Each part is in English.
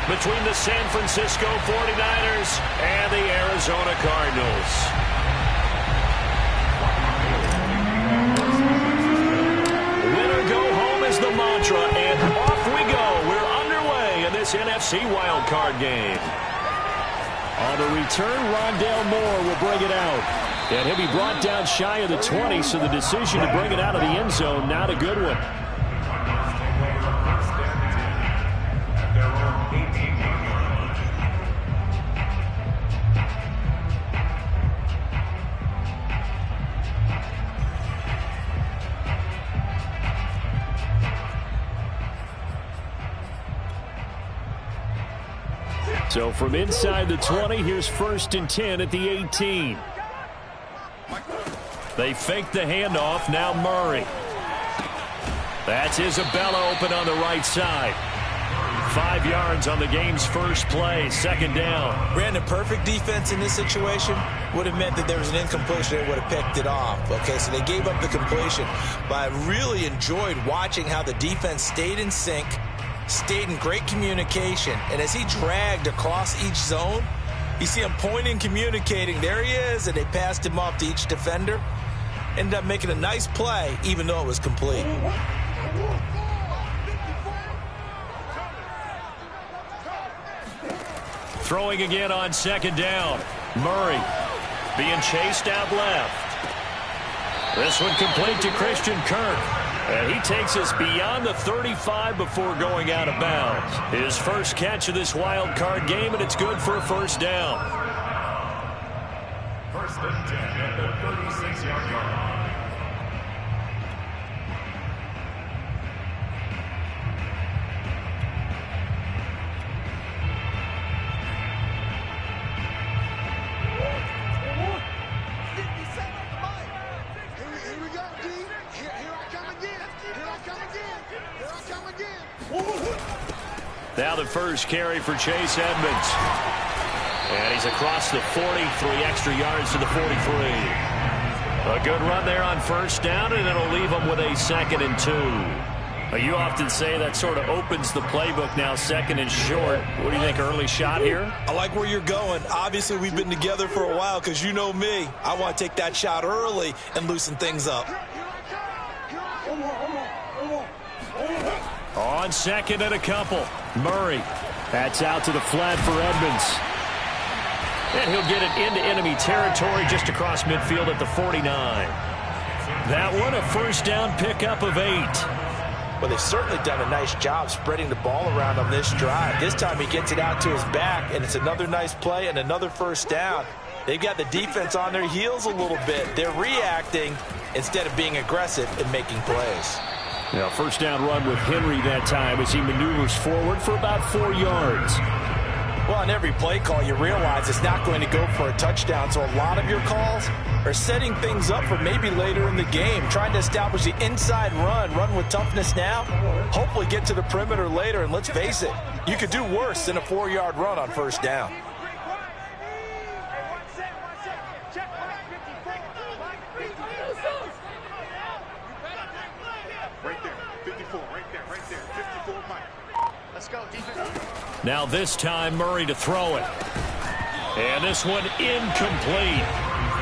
between the San Francisco 49ers and the Arizona Cardinals. Winner go home is the mantra, and off we go. We're underway in this NFC wildcard game. On the return, Rondale Moore will bring it out. And he'll be brought down shy of the 20, so the decision to bring it out of the end zone, not a good one. So from inside the 20, here's 1st and 10 at the 18. They fake the handoff. Now Murray. That's Isabella open on the right side. 5 yards on the game's first play. 2nd down. Brandon, perfect defense in this situation would have meant that there was an incompletion. They would have picked it off. Okay, so they gave up the completion. But I really enjoyed watching how the defense stayed in sync, stayed in great communication. And as he dragged across each zone, you see him pointing, communicating. There he is, and they passed him off to each defender. Ended up making a nice play, even though it was complete. Throwing again on 2nd down. Murray being chased out left. This one complete to Christian Kirk. And he takes us beyond the 35 before going out of bounds. His first catch of this wild card game, and it's good for a 1st down. 1st and 10 at the 36-yard line. Now the first carry for Chase Edmonds. And he's across the 40, 3 extra yards to the 43. A good run there on 1st down, and it'll leave him with a 2nd and 2. You often say that sort of opens the playbook now, 2nd and short. What do you think, early shot here? I like where you're going. Obviously, we've been together for a while because you know me. I want to take that shot early and loosen things up. On 2nd and a couple, Murray. That's out to the flat for Edmonds. And he'll get it into enemy territory just across midfield at the 49. That one, a 1st down pickup of 8. Well, they've certainly done a nice job spreading the ball around on this drive. This time he gets it out to his back, and it's another nice play and another 1st down. They've got the defense on their heels a little bit. They're reacting instead of being aggressive and making plays. Now, 1st down run with Henry that time as he maneuvers forward for about 4 yards. Well, on every play call, you realize it's not going to go for a touchdown, so a lot of your calls are setting things up for maybe later in the game, trying to establish the inside run with toughness now, hopefully get to the perimeter later, and let's face it, you could do worse than a 4-yard run on 1st down. Now this time Murray to throw it. And this one incomplete.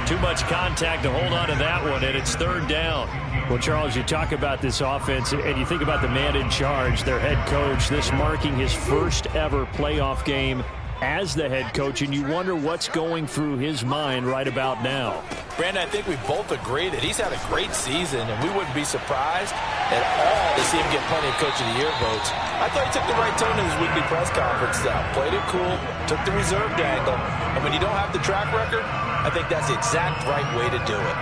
Too much contact to hold on to that one, and it's 3rd down. Well, Charles, you talk about this offense, and you think about the man in charge, their head coach, this marking his first ever playoff game as the head coach, and you wonder what's going through his mind right about now. Brandon, I think we both agree that he's had a great season, and we wouldn't be surprised at all to see him get plenty of Coach of the Year votes. I thought he took the right tone in his weekly press conference, though. Played it cool, took the reserved angle, and when you don't have the track record, I think that's the exact right way to do it.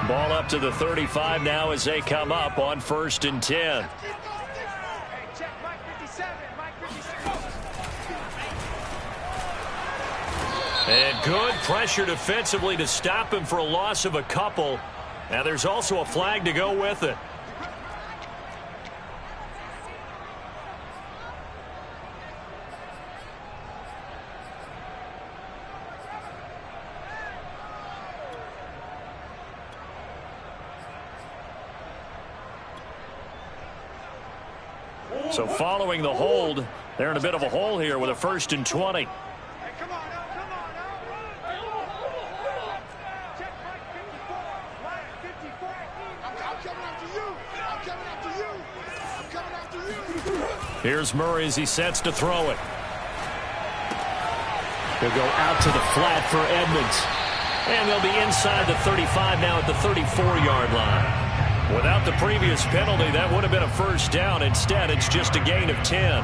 Ball up to the 35 now as they come up on 1st and 10. And good pressure defensively to stop him for a loss of a couple. Now there's also a flag to go with it. So following the hold, they're in a bit of a hole here with a 1st and 20. Here's Murray as he sets to throw it. He'll go out to the flat for Edmonds. And they'll be inside the 35 now at the 34-yard line. Without the previous penalty, that would have been a 1st down. Instead, it's just a gain of 10.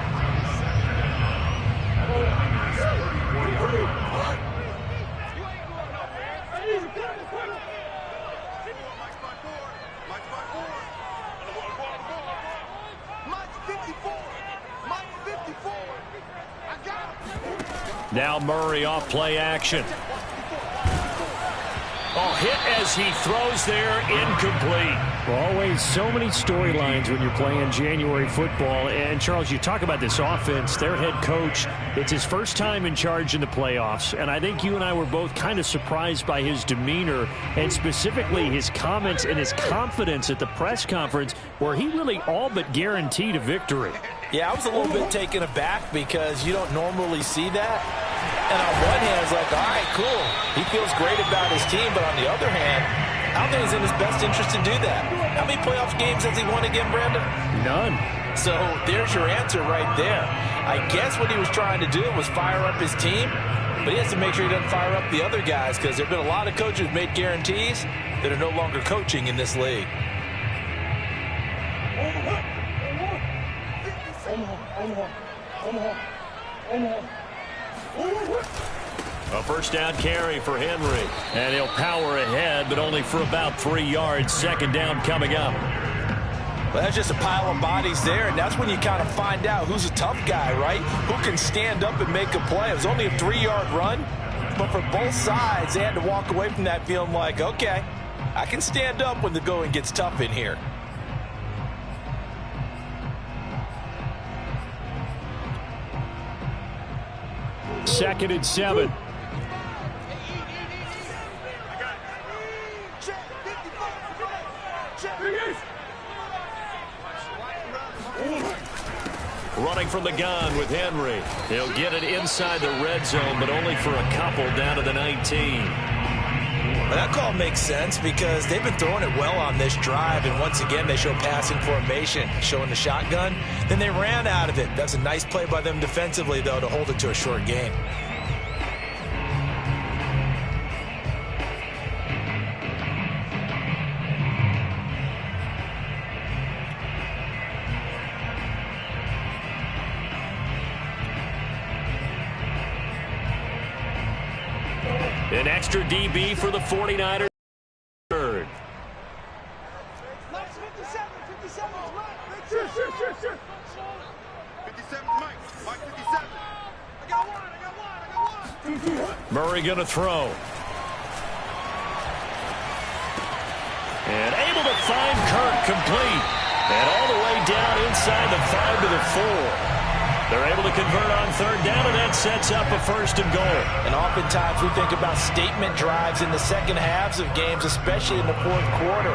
Now Murray off play action. Oh, hit as he throws there, incomplete. Well, always so many storylines when you're playing January football. And, Charles, you talk about this offense, their head coach, it's his first time in charge in the playoffs. And I think you and I were both kind of surprised by his demeanor and specifically his comments and his confidence at the press conference where he really all but guaranteed a victory. Yeah, I was a little bit taken aback because you don't normally see that. And on one hand, it's like, all right, cool. He feels great about his team. But on the other hand, I don't think it's in his best interest to do that. How many playoff games has he won again, Brandon? None. So there's your answer right there. I guess what he was trying to do was fire up his team. But he has to make sure he doesn't fire up the other guys because there have been a lot of coaches who've made guarantees that are no longer coaching in this league. A 1st down carry for Henry. And he'll power ahead, but only for about 3 yards. 2nd down coming up. Well, that's just a pile of bodies there, and that's when you kind of find out who's a tough guy, right? Who can stand up and make a play. It was only a 3-yard run, but for both sides, they had to walk away from that feeling like, okay, I can stand up when the going gets tough in here. Second and 7. Running from the gun with Henry. He'll get it inside the red zone, but only for a couple down to the 19. Well, that call makes sense because they've been throwing it well on this drive, and once again they show passing formation, showing the shotgun. Then they ran out of it. That's a nice play by them defensively, though, to hold it to a short gain. An extra DB for the 49ers. Third. Murray going to throw. And able to find Kirk complete. And all the way down inside the 5 to the 4. They're able to convert on 3rd down, and that sets up a 1st and goal. And oftentimes we think about statement drives in the second halves of games, especially in the 4th quarter.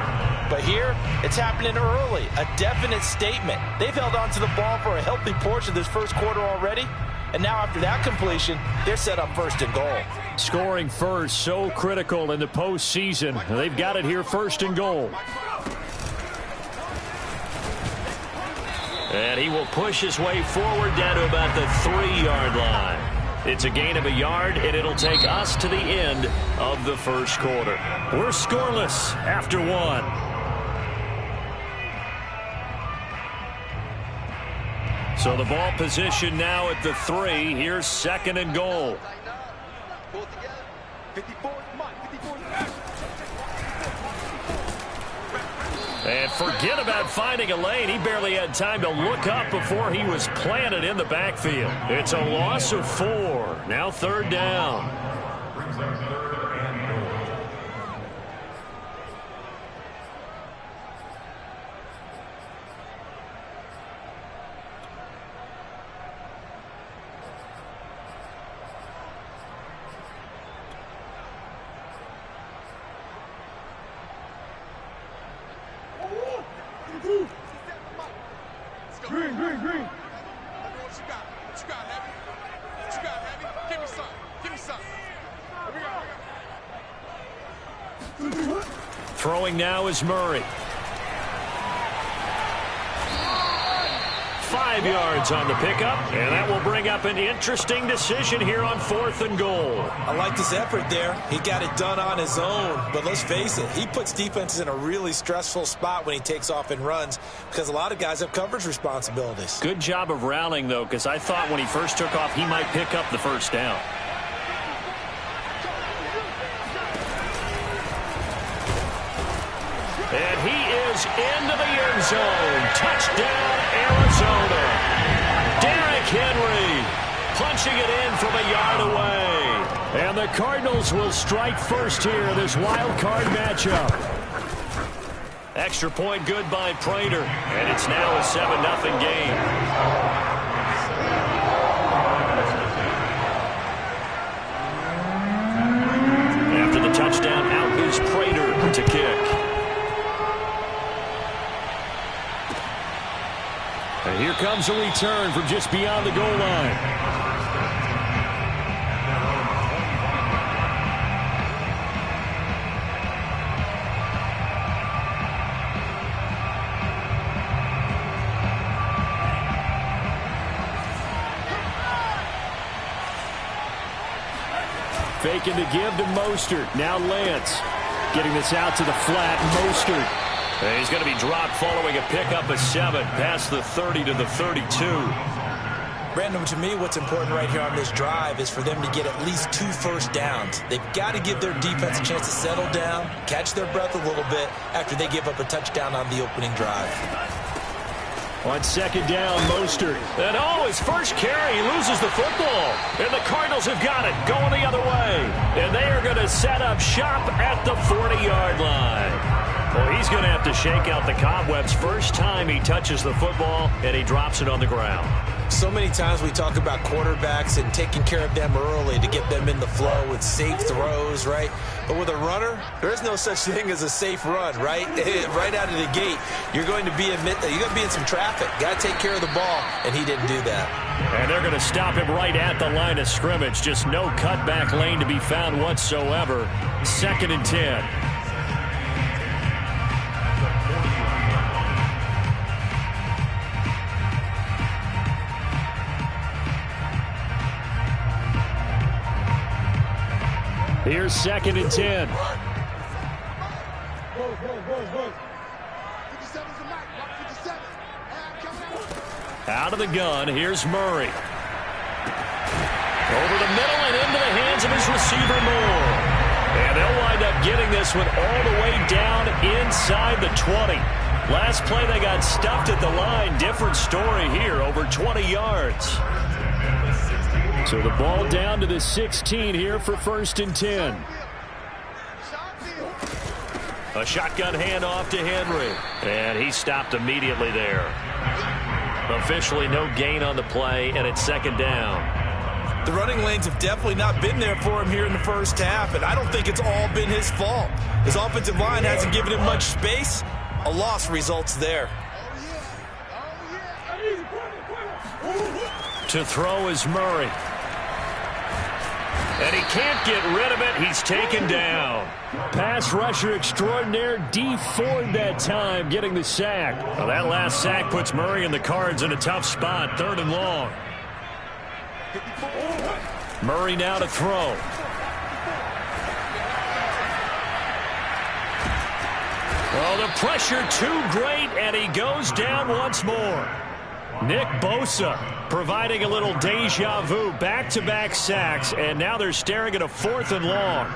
But here, it's happening early, a definite statement. They've held on to the ball for a healthy portion of this 1st quarter already. And now after that completion, they're set up 1st and goal. Scoring first, so critical in the postseason. They've got it here, 1st and goal. And he will push his way forward down to about the 3-yard line. It's a gain of a yard, and it'll take us to the end of the 1st quarter. We're scoreless after 1. So the ball position now at the 3. Here's 2nd and goal. And forget about finding a lane. He barely had time to look up before he was planted in the backfield. It's a loss of 4. Now 3rd down. Green. Throwing now is Murray. 5 yards on the pickup, and that will bring up an interesting decision here on 4th and goal. I liked his effort there. He got it done on his own, but let's face it, he puts defenses in a really stressful spot when he takes off and runs because a lot of guys have coverage responsibilities. Good job of rallying, though, because I thought when he first took off, he might pick up the first down. And he is into the end zone. Touchdown, Arizona. Derrick Henry punching it in from a yard away. And the Cardinals will strike first here, this wild card matchup. Extra point good by Prater. And it's now a 7-0 game. After the touchdown, out is Prater to kick. And here comes a return from just beyond the goal line. Faking to give to Mostert. Now Lance getting this out to the flat. Mostert. And he's going to be dropped following a pickup of 7 past the 30 to the 32. Brandon, to me, what's important right here on this drive is for them to get at least 2 first downs. They've got to give their defense a chance to settle down, catch their breath a little bit after they give up a touchdown on the opening drive. On 2nd down, Mostert. And his first carry, he loses the football. And the Cardinals have got it, going the other way. And they are going to set up shop at the 40-yard line. Well, he's going to have to shake out the cobwebs first time he touches the football, and he drops it on the ground. So many times we talk about quarterbacks and taking care of them early to get them in the flow with safe throws, right? But with a runner, there is no such thing as a safe run, right? Right out of the gate, you're going to be in some traffic. Got to take care of the ball, and he didn't do that. And they're going to stop him right at the line of scrimmage. Just no cutback lane to be found whatsoever. 2nd and 10. Here's 2nd and 10. Out of the gun, here's Murray. Over the middle and into the hands of his receiver, Moore. And they'll wind up getting this one all the way down inside the 20. Last play they got stuffed at the line. Different story here, over 20 yards. So the ball down to the 16 here for 1st and 10. A shotgun handoff to Henry. And he stopped immediately there. Officially no gain on the play, and it's 2nd down. The running lanes have definitely not been there for him here in the first half, and I don't think it's all been his fault. His offensive line hasn't given him much space. A loss results there. To throw is Murray. And he can't get rid of it. He's taken down. Pass rusher extraordinaire, D Ford that time, getting the sack. Well, that last sack puts Murray and the Cards in a tough spot. 3rd and long. Murray now to throw. Oh, the pressure too great, and he goes down once more. Nick Bosa providing a little deja vu, back-to-back sacks, and now they're staring at a 4th and long.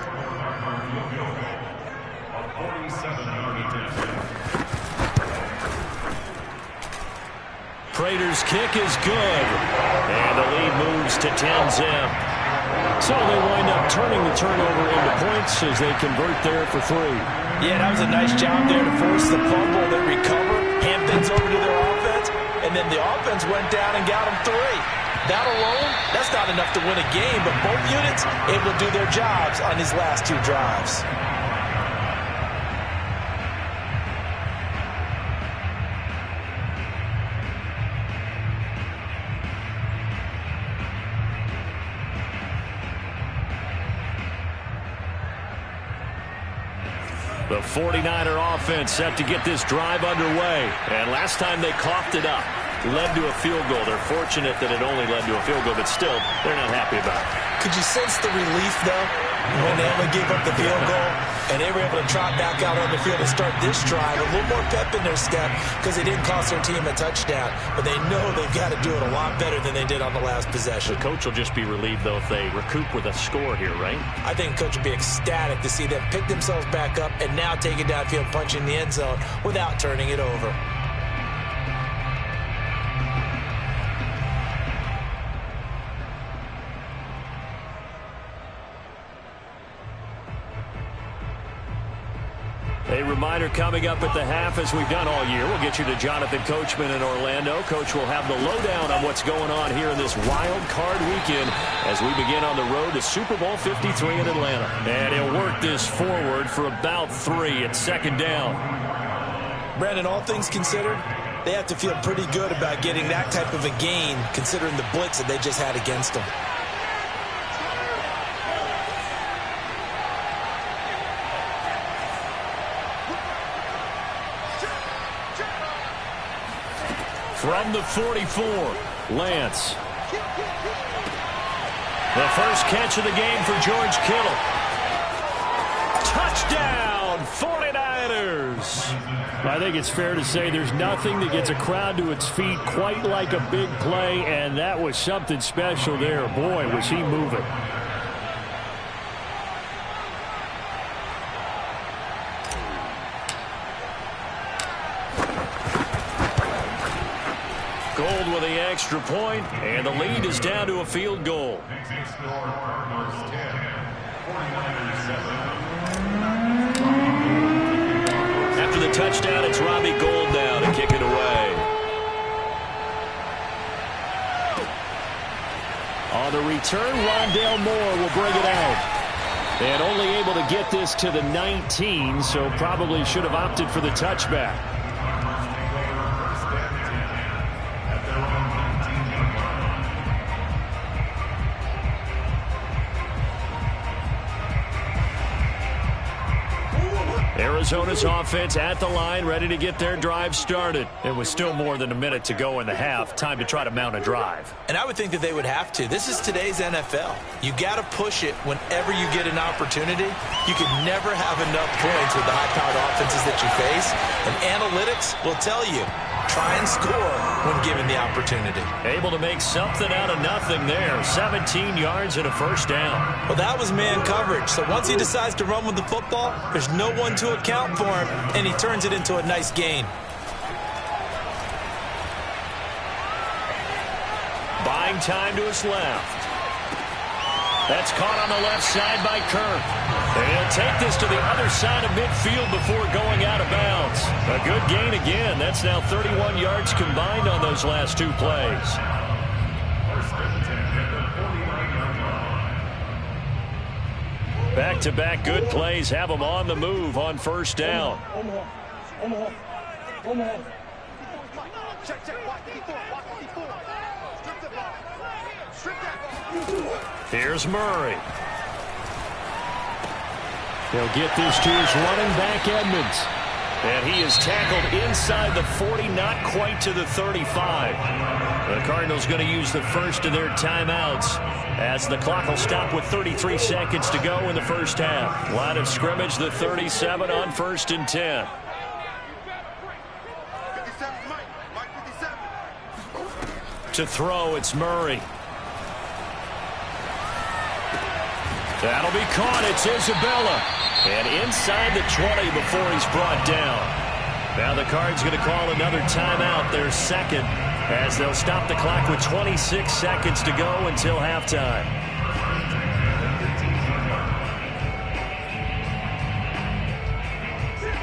Prater's kick is good, and the lead moves to 10-zip. So they wind up turning the turnover into points as they convert there for 3. Yeah, that was a nice job there to force the fumble, then recover, hand things over to their offense, and then the offense went down and got them 3. That alone, that's not enough to win a game, but both units able to do their jobs on these last 2 drives. The 49er offense set to get this drive underway. And last time they coughed it up, led to a field goal. They're fortunate that it only led to a field goal, but still, they're not happy about it. Could you sense the relief, though, when they only gave up the field goal and they were able to trot back out on the field and start this drive? A little more pep in their step because they didn't cost their team a touchdown, but they know they've got to do it a lot better than they did on the last possession. The coach will just be relieved, though, if they recoup with a score here, right? I think the coach will be ecstatic to see them pick themselves back up and now take it downfield, punch in the end zone without turning it over. A reminder coming up at the half, as we've done all year. We'll get you to Jonathan Coachman in Orlando. Coach will have the lowdown on what's going on here in this wild card weekend as we begin on the road to Super Bowl 53 in Atlanta. And he'll work this forward for about 3 at second down. Brandon, all things considered, they have to feel pretty good about getting that type of a gain considering the blitz that they just had against them. From the 44, Lance. The first catch of the game for George Kittle. Touchdown, 49ers. I think it's fair to say there's nothing that gets a crowd to its feet quite like a big play, and that was something special there. Boy, was he moving. Gold with the extra point, and the lead is down to a field goal. After the touchdown, it's Robbie Gould now to kick it away. On the return, Rondale Moore will bring it out. And only able to get this to the 19, so probably should have opted for the touchback. Arizona's offense at the line, ready to get their drive started. It was still more than a minute to go in the half. Time to try to mount a drive. And I would think that they would have to. This is today's NFL. You got to push it whenever you get an opportunity. You can never have enough points with the high-powered offenses that you face. And analytics will tell you, try and score when given the opportunity. Able to make something out of nothing there. 17 yards and a first down. Well, that was man coverage. So once he decides to run with the football, there's no one to account for him, and he turns it into a nice gain. Buying time to his left. That's caught on the left side by Kirk. And he'll take this to the other side of midfield before going out of bounds. A good gain again. That's now 31 yards combined on those last 2 plays. Back-to-back good plays have them on the move on first down. Here's Murray. They'll get this to his running back, Edmonds. And he is tackled inside the 40, not quite to the 35. The Cardinals going to use the first of their timeouts as the clock will stop with 33 seconds to go in the first half. Line of scrimmage, the 37 on 1st and 10. To throw, it's Murray. That'll be caught. It's Isabella. And inside the 20 before he's brought down. Now the Cards going to call another timeout, their second, as they'll stop the clock with 26 seconds to go until halftime.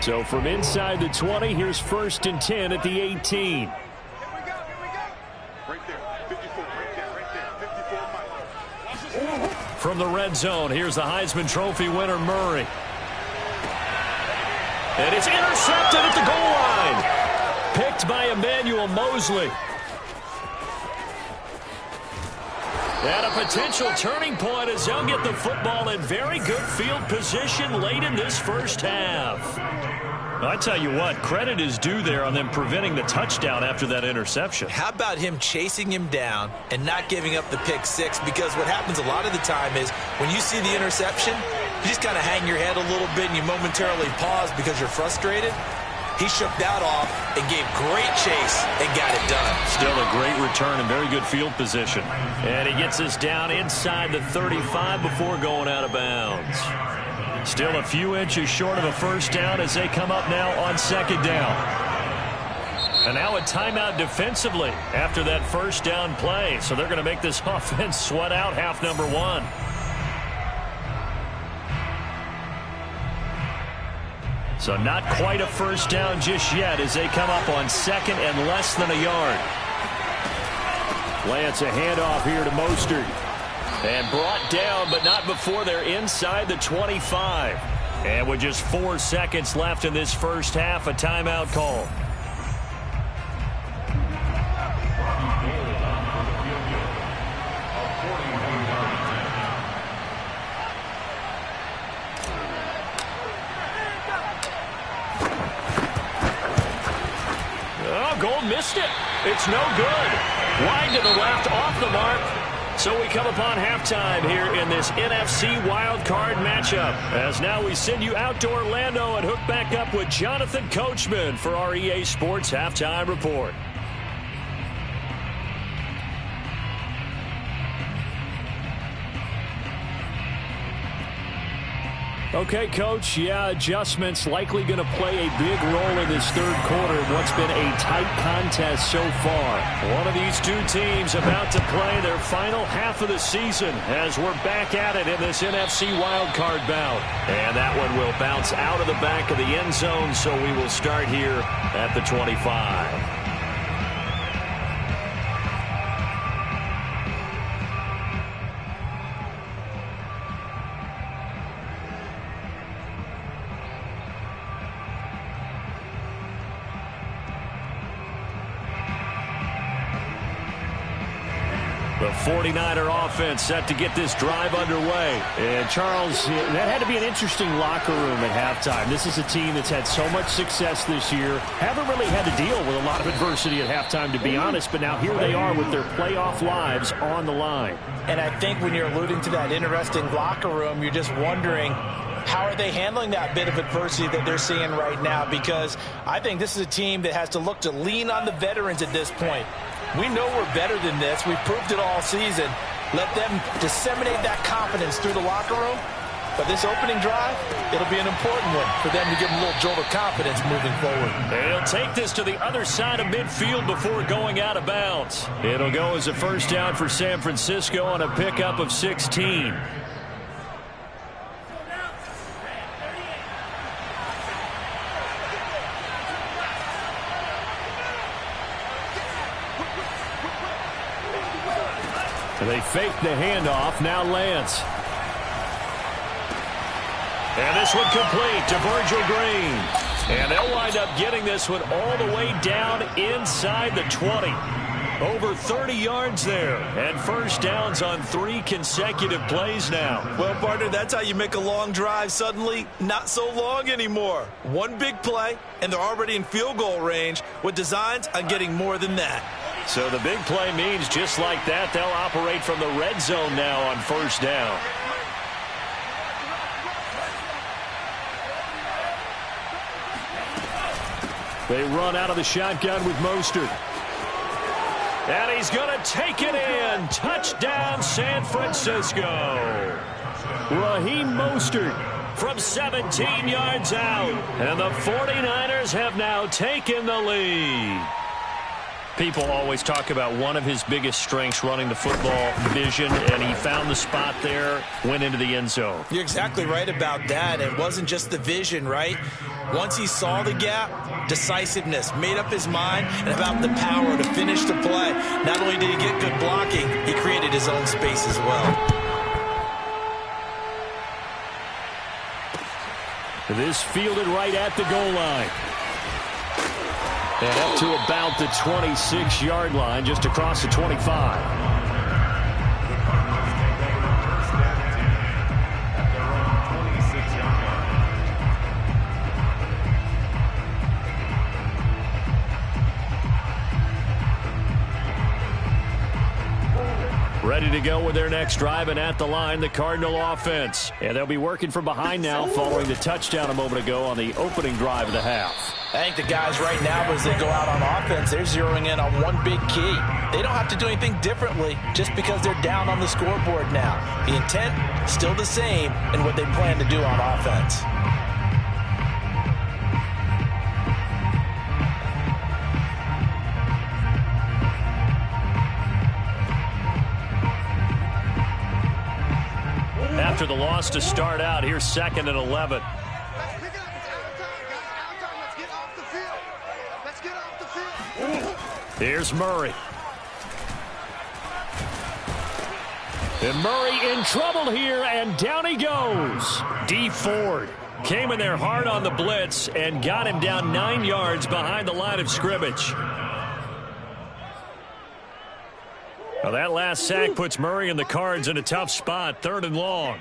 So from inside the 20, here's 1st and 10 at the 18. From the red zone, here's the Heisman Trophy winner, Murray. And it's intercepted at the goal line. Picked by Emmanuel Mosley. And a potential turning point as they'll get the football in very good field position late in this first half. I tell you what, credit is due there on them preventing the touchdown after that interception. How about him chasing him down and not giving up the pick six? Because what happens a lot of the time is when you see the interception, you just kind of hang your head a little bit and you momentarily pause because you're frustrated. He shook that off and gave great chase and got it done. Still a great return and very good field position. And he gets us down inside the 35 before going out of bounds. Still a few inches short of a first down as they come up now on second down. And now a timeout defensively after that first down play. So they're going to make this offense sweat out half number one. So not quite a first down just yet as they come up on second and less than a yard. Lance, a handoff here to Mostert. And brought down, but not before they're inside the 25. And with just 4 seconds left in this first half, a timeout call. Oh, Gold missed it. It's no good. Wide to the left, off the mark. So we come upon halftime here in this NFC wildcard matchup. As now we send you out to Orlando and hook back up with Jonathan Coachman for our EA Sports Halftime Report. Okay, Coach, yeah, adjustments likely going to play a big role in this third quarter in what's been a tight contest so far. One of these two teams about to play their final half of the season as we're back at it in this NFC wildcard bout. And that one will bounce out of the back of the end zone, so we will start here at the 25. The 49er offense set to get this drive underway. And, Charles, that had to be an interesting locker room at halftime. This is a team that's had so much success this year. Haven't really had to deal with a lot of adversity at halftime, to be honest. But now here they are with their playoff lives on the line. And I think when you're alluding to that interesting locker room, you're just wondering, how are they handling that bit of adversity that they're seeing right now? Because I think this is a team that has to look to lean on the veterans at this point. We know we're better than this. We've proved it all season. Let them disseminate that confidence through the locker room. But this opening drive, it'll be an important one for them to give them a little jolt of confidence moving forward. They'll take this to the other side of midfield before going out of bounds. It'll go as a first down for San Francisco on a pickup of 16. They fake the handoff. Now Lance. And this one complete to Virgil Green. And they'll wind up getting this one all the way down inside the 20. Over 30 yards there. And first downs on 3 consecutive plays now. Well, partner, that's how you make a long drive suddenly not so long anymore. One big play, and they're already in field goal range with designs on getting more than that. So the big play means just like that, they'll operate from the red zone now on first down. They run out of the shotgun with Mostert. And he's going to take it in. Touchdown, San Francisco. Raheem Mostert from 17 yards out. And the 49ers have now taken the lead. People always talk about one of his biggest strengths running the football, vision, and he found the spot there, went into the end zone. You're exactly right about that. It wasn't just the vision, right? Once he saw the gap, decisiveness, made up his mind, and about the power to finish the play. Not only did he get good blocking, he created his own space as well. This fielded right at the goal line. And up to about the 26-yard line, just across the 25. Ready to go with their next drive, and at the line, the Cardinal offense. And they'll be working from behind now following the touchdown a moment ago on the opening drive of the half. I think the guys right now, as they go out on offense, they're zeroing in on one big key. They don't have to do anything differently just because they're down on the scoreboard now. The intent, still the same in what they plan to do on offense. After the loss to start out, here's 2nd and 11. Here's Murray. And Murray in trouble here, and down he goes. D. Ford came in there hard on the blitz and got him down 9 yards behind the line of scrimmage. Well, that last sack puts Murray and the Cards in a tough spot, 3rd and long.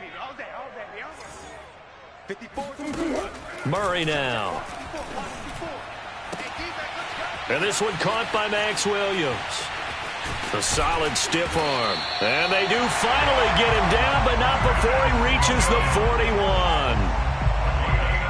Murray now. And this one caught by Max Williams. A solid stiff arm. And they do finally get him down, but not before he reaches the 41.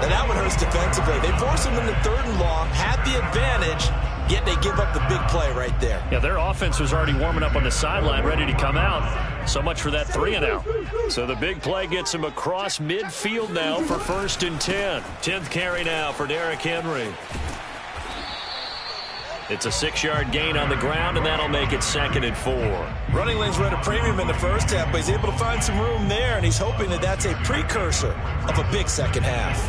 And that one hurts defensively. They force him into 3rd and long, had the advantage, yet they give up the big play right there. Yeah, their offense was already warming up on the sideline, ready to come out. So much for that 3 and out. So the big play gets him across midfield now for 1st and 10. 10th carry now for Derrick Henry. It's a 6-yard gain on the ground, and that'll make it 2nd and 4. Running lanes were at a premium in the first half, but he's able to find some room there, and he's hoping that that's a precursor of a big second half.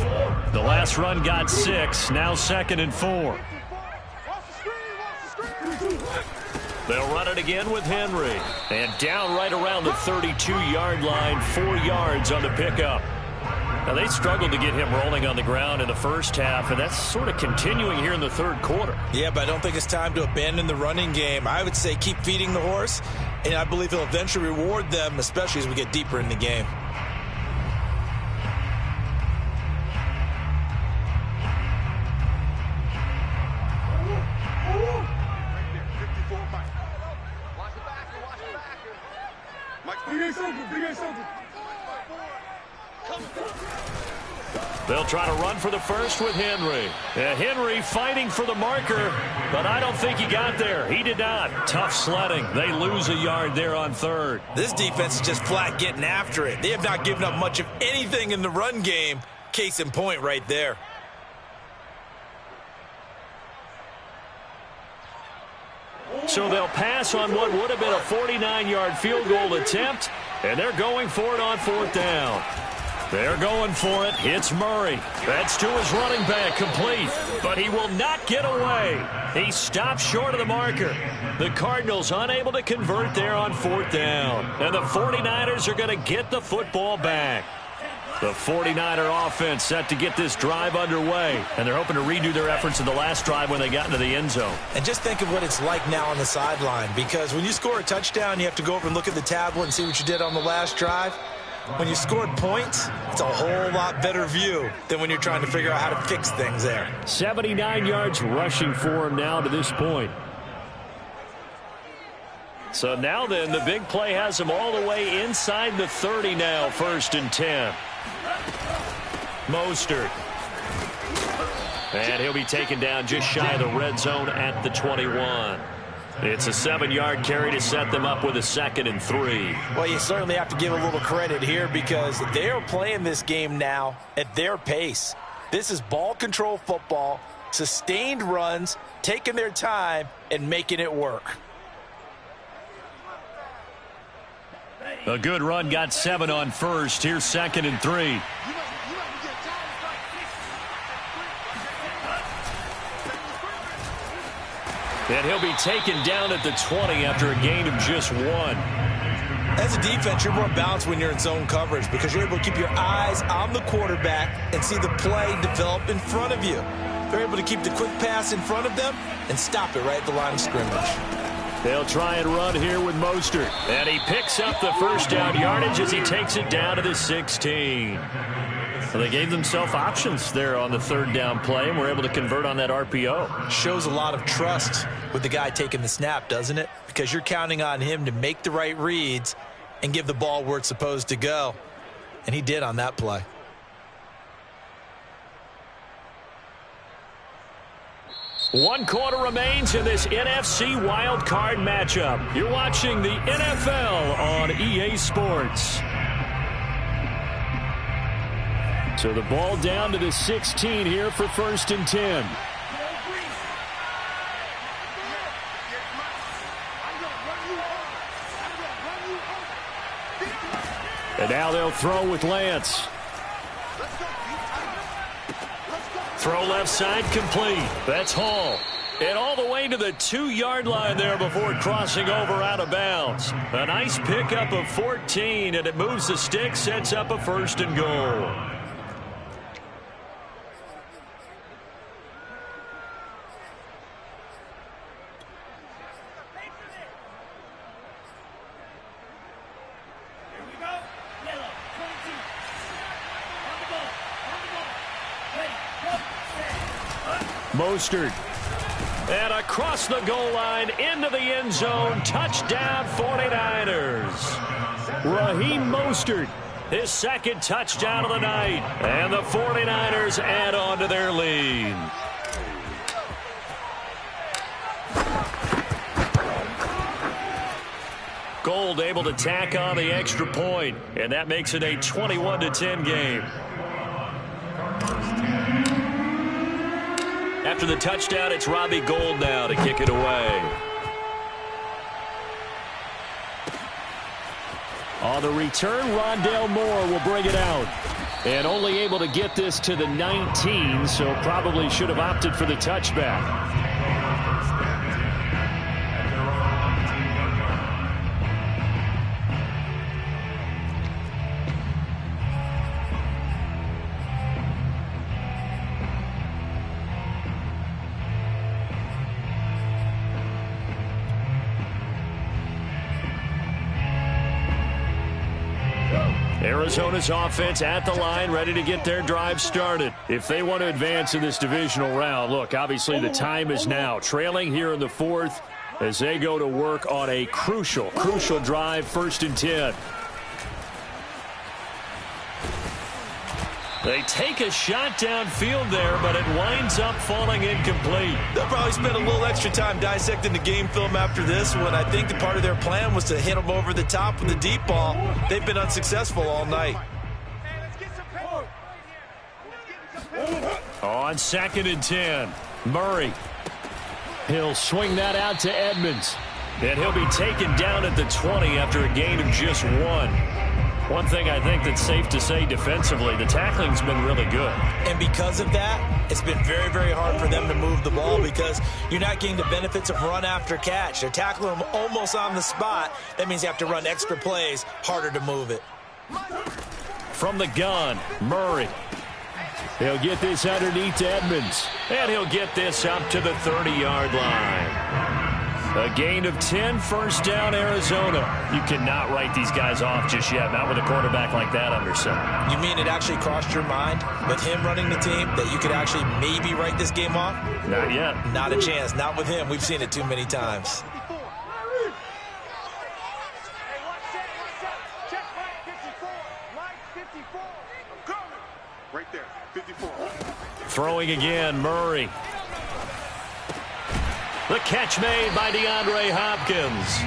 The last run got 6, now 2nd and 4. They'll run it again with Henry. And down right around the 32-yard line, 4 yards on the pickup. Now, they struggled to get him rolling on the ground in the first half, and that's sort of continuing here in the 3rd quarter. Yeah, but I don't think it's time to abandon the running game. I would say keep feeding the horse, and I believe he'll eventually reward them, especially as we get deeper in the game. They'll try to run for the first with Henry. Henry fighting for the marker, but I don't think he got there. He did not. Tough sledding. They lose a yard there on 3rd. This defense is just flat getting after it. They have not given up much of anything in the run game. Case in point right there. So they'll pass on what would have been a 49-yard field goal attempt, and they're going for it on 4th down. They're going for it. It's Murray. That's to his running back, complete. But he will not get away. He stops short of the marker. The Cardinals unable to convert there on 4th down. And the 49ers are going to get the football back. The 49er offense set to get this drive underway. And they're hoping to redo their efforts in the last drive when they got into the end zone. And just think of what it's like now on the sideline. Because when you score a touchdown, you have to go over and look at the tablet and see what you did on the last drive. When you scored points, it's a whole lot better view than when you're trying to figure out how to fix things there. 79 yards rushing for him now to this point. So now then, the big play has him all the way inside the 30 now, 1st and 10. Mostert. And he'll be taken down just shy of the red zone at the 21. It's a 7-yard carry to set them up with a 2nd and 3. Well, you certainly have to give a little credit here because they are playing this game now at their pace. This is ball control football, sustained runs, taking their time, and making it work. A good run got 7 on 1st. Here's 2nd and 3. And he'll be taken down at the 20 after a gain of just 1. As a defense, you're more balanced when you're in zone coverage because you're able to keep your eyes on the quarterback and see the play develop in front of you. They're able to keep the quick pass in front of them and stop it right at the line of scrimmage. They'll try and run here with Mostert. And he picks up the 1st down yardage as he takes it down to the 16. Well, they gave themselves options there on the third down play and were able to convert on that RPO. Shows a lot of trust with the guy taking the snap, doesn't it? Because you're counting on him to make the right reads and give the ball where it's supposed to go. And he did on that play. One quarter remains in this NFC wildcard matchup. You're watching the NFL on EA Sports. So the ball down to the 16 here for 1st and 10. And now they'll throw with Lance. Throw left side complete. That's Hall. And all the way to the 2-yard line there before crossing over out of bounds. A nice pickup of 14, and it moves the stick, sets up a 1st and goal. Mostert. And across the goal line into the end zone. Touchdown 49ers. Raheem Mostert, his 2nd touchdown of the night. And the 49ers add on to their lead. Gold able to tack on the extra point. And that makes it a 21-10 game. After the touchdown, it's Robbie Gould now to kick it away. On the return, Rondale Moore will bring it out. And only able to get this to the 19, so probably should have opted for the touchback. Arizona's offense at the line, ready to get their drive started. If they want to advance in this divisional round, look, obviously the time is now. Trailing here in the 4th as they go to work on a crucial drive, 1st and 10. They take a shot downfield there, but it winds up falling incomplete. They'll probably spend a little extra time dissecting the game film after this one. I think the part of their plan was to hit them over the top with the deep ball. They've been unsuccessful all night. On 2nd and 10, Murray. He'll swing that out to Edmonds. And he'll be taken down at the 20 after a gain of just 1. One thing I think that's safe to say defensively, the tackling's been really good. And because of that, it's been very, very hard for them to move the ball because you're not getting the benefits of run after catch. They're tackling them almost on the spot. That means you have to run extra plays, harder to move it. From the gun, Murray. He'll get this underneath to Edmonds. And he'll get this up to the 30-yard line. A gain of 10, 1st down, Arizona. You cannot write these guys off just yet, not with a quarterback like that under center. You mean it actually crossed your mind with him running the team that you could actually maybe write this game off? Not yet. Not a chance. Not with him. We've seen it too many times. Right there, 54. Throwing again, Murray. The catch made by DeAndre Hopkins.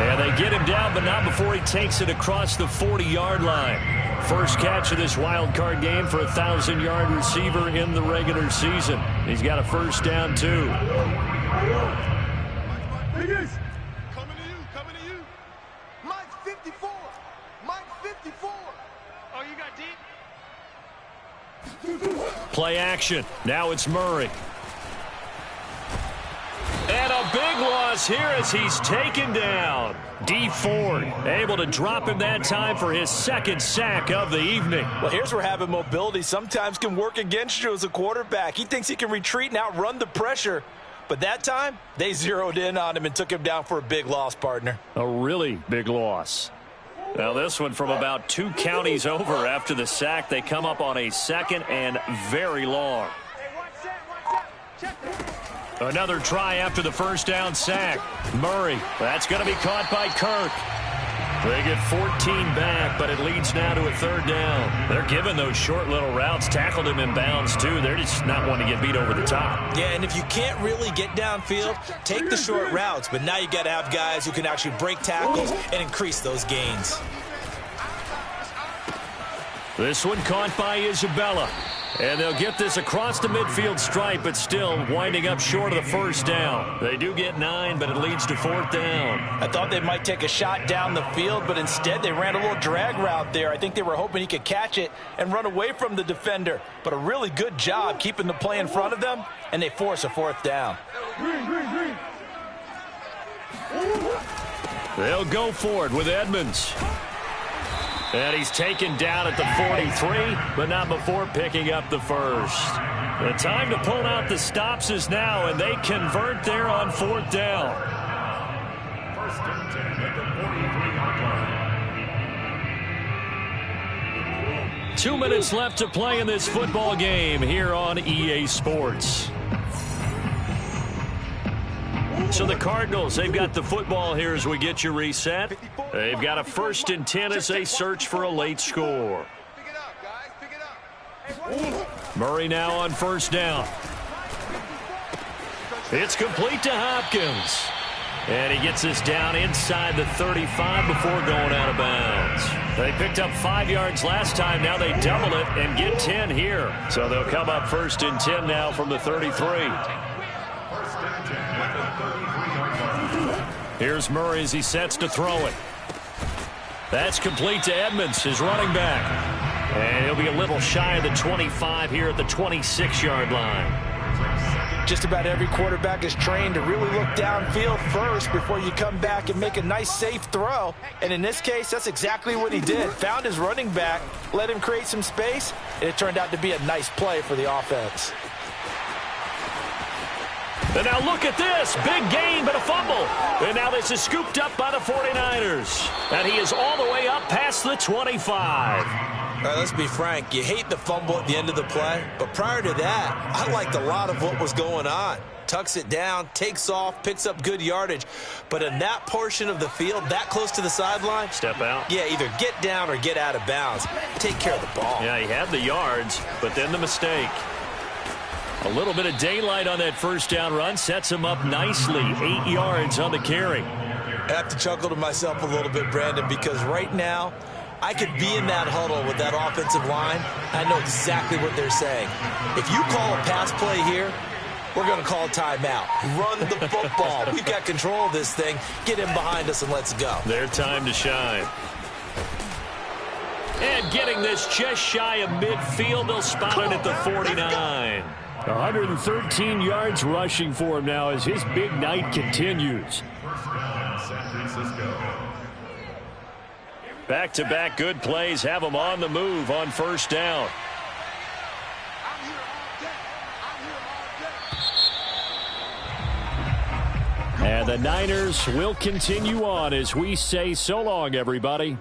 And they get him down, but not before he takes it across the 40-yard line. First catch of this wild card game for a 1,000-yard receiver in the regular season. He's got a 1st down, too. Coming to you. Mike 54. Mike 54. Oh, you got deep? Play action. Now it's Murray. And a big loss here as he's taken down. D. Ford able to drop him that time for his 2nd sack of the evening. Well, here's where having mobility sometimes can work against you as a quarterback. He thinks he can retreat and outrun the pressure. But that time, they zeroed in on him and took him down for a big loss, partner. A really big loss. Now this one from about 2 counties over after the sack. They come up on a 2nd and very long. Another try after the first down sack. Murray, that's going to be caught by Kirk. They get 14 back, but it leads now to a 3rd down. They're giving those short little routes. Tackled him in bounds, too. They're just not wanting to get beat over the top. Yeah, and if you can't really get downfield, take the short routes. But now you got to have guys who can actually break tackles and increase those gains. This one caught by Isabella. And they'll get this across the midfield stripe, but still winding up short of the 1st down. They do get 9, but it leads to 4th down. I thought they might take a shot down the field, but instead they ran a little drag route there. I think they were hoping he could catch it and run away from the defender. But a really good job keeping the play in front of them, and they force a 4th down. They'll go for it with Edmonds. And he's taken down at the 43, but not before picking up the 1st. The time to pull out the stops is now, and they convert there on 4th down. 1st and 10 at the 43-yard line. 2 minutes left to play in this football game here on EA Sports. So the Cardinals, they've got the football here as we get you reset. They've got a 1st and 10 as they search for a late score. Pick it up, guys. Pick it up. Murray now on 1st down. It's complete to Hopkins. And he gets this down inside the 35 before going out of bounds. They picked up 5 yards last time. Now they double it and get 10 here. So they'll come up 1st and 10 now from the 33. Here's Murray as he sets to throw it. That's complete to Edmonds, his running back. And he'll be a little shy of the 25 here at the 26-yard line. Just about every quarterback is trained to really look downfield first before you come back and make a nice, safe throw. And in this case, that's exactly what he did. Found his running back, let him create some space, and it turned out to be a nice play for the offense. And now look at this. Big gain, but a fumble. And now this is scooped up by the 49ers. And he is all the way up past the 25. All right, let's be frank. You hate the fumble at the end of the play. But prior to that, I liked a lot of what was going on. Tucks it down, takes off, picks up good yardage. But in that portion of the field, that close to the sideline, step out. Yeah, either get down or get out of bounds. Take care of the ball. Yeah, he had the yards, but then the mistake. A little bit of daylight on that 1st down run sets him up nicely. 8 yards on the carry. I have to chuckle to myself a little bit, Brandon, because right now I could be in that huddle with that offensive line. I know exactly what they're saying. If you call a pass play here, we're going to call a timeout. Run the football. We've got control of this thing. Get him behind us and let's go. Their time to shine. And getting this just shy of midfield, they'll spot it at the 49. 113 yards rushing for him now as his big night continues. San Francisco. Back-to-back good plays have him on the move on 1st down. And the Niners will continue on as we say so long, everybody.